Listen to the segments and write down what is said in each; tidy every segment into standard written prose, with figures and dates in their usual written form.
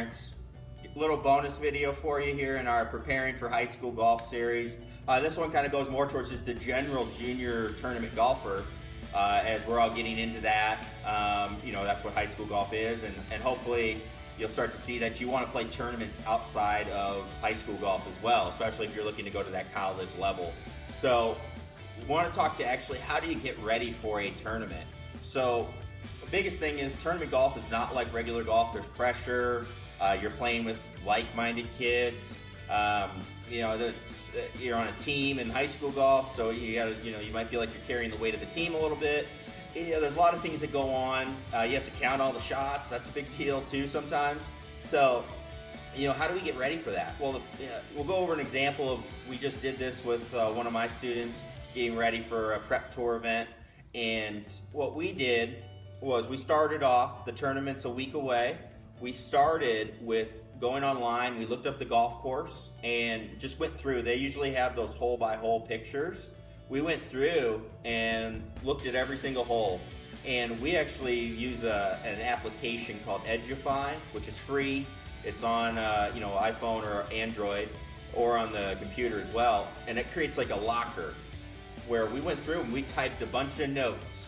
parents. Little bonus video for you here in our Preparing for High School Golf series. This one kind of goes more towards just the general junior tournament golfer, as we're all getting into that. That's what high school golf is, and hopefully you'll start to see that you want to play tournaments outside of high school golf as well, especially if you're looking to go to that college level. So we want to talk to actually how do you get ready for a tournament. So the biggest thing is tournament golf is not like regular golf. There's pressure. You're playing with like-minded kids. You're on a team in high school golf, so you might feel like you're carrying the weight of the team a little bit. There's a lot of things that go on. You have to count all the shots. That's a big deal too sometimes. So, how do we get ready for that? Well, we'll go over an example of, we just did this with one of my students getting ready for a prep tour event. And what we did was we started off, the tournament's a week away. We started with going online. We looked up the golf course and just went through. They usually have those hole by hole pictures. We went through and looked at every single hole, and we actually use an application called Edufy, which is free. It's on iPhone or Android, or on the computer as well, and it creates like a locker where we went through and we typed a bunch of notes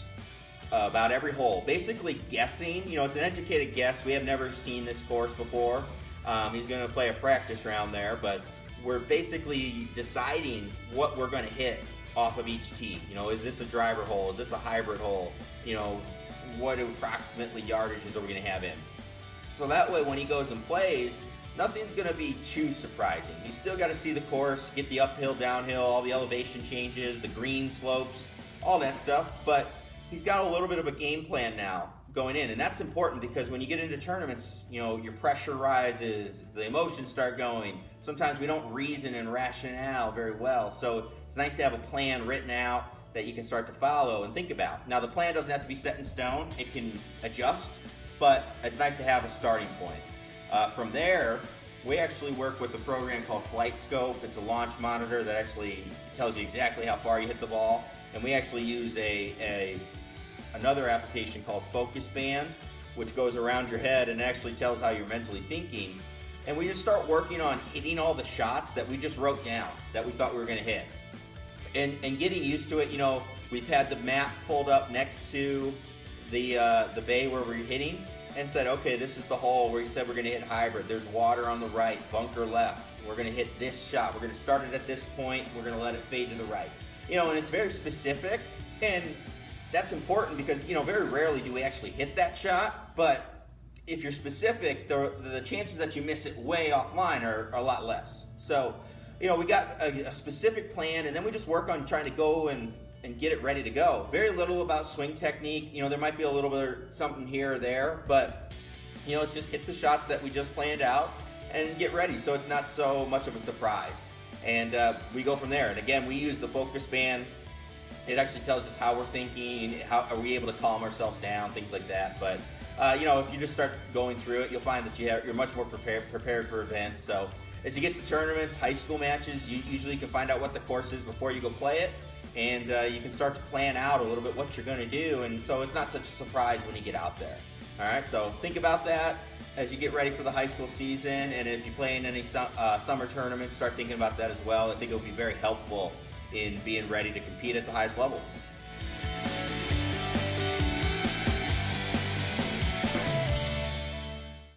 about every hole, basically guessing. It's an educated guess. We have never seen this course before. He's going to play a practice round there, but we're basically deciding what we're going to hit off of each tee. Is this a driver hole? Is this a hybrid hole? What approximately yardages are we going to have in? So that way when he goes and plays, nothing's going to be too surprising. You still got to see the course, get the uphill, downhill, all the elevation changes, the green slopes, all that stuff, but he's got a little bit of a game plan now going in, and that's important because when you get into tournaments, your pressure rises, the emotions start going. Sometimes we don't reason and rationale very well, so it's nice to have a plan written out that you can start to follow and think about. Now, the plan doesn't have to be set in stone. It can adjust, but it's nice to have a starting point. From there, we actually work with a program called Flight Scope. It's a launch monitor that actually tells you exactly how far you hit the ball, and we actually use another application called Focus Band, which goes around your head and actually tells how you're mentally thinking. And we just start working on hitting all the shots that we just wrote down that we thought we were going to hit. And getting used to it. We've had the map pulled up next to the bay where we're hitting and said, okay, this is the hole where you said we're going to hit hybrid. There's water on the right, bunker left. We're going to hit this shot. We're going to start it at this point. We're going to let it fade to the right. And it's very specific, and that's important because, very rarely do we actually hit that shot, but if you're specific, the chances that you miss it way offline are a lot less. So, we got a specific plan, and then we just work on trying to go and get it ready to go. Very little about swing technique. There might be a little bit of something here or there, but, it's just hit the shots that we just planned out and get ready so it's not so much of a surprise. And we go from there. And again, we use the Focus Band. It actually tells us how we're thinking, how are we able to calm ourselves down, things like that. But if you just start going through it, you'll find that you're much more prepared for events. So as you get to tournaments, high school matches, you usually can find out what the course is before you go play it, and you can start to plan out a little bit what you're going to do, and so it's not such a surprise when you get out there. All right, so think about that as you get ready for the high school season, and if you play in any summer tournaments, start thinking about that as well. I think it'll be very helpful in being ready to compete at the highest level.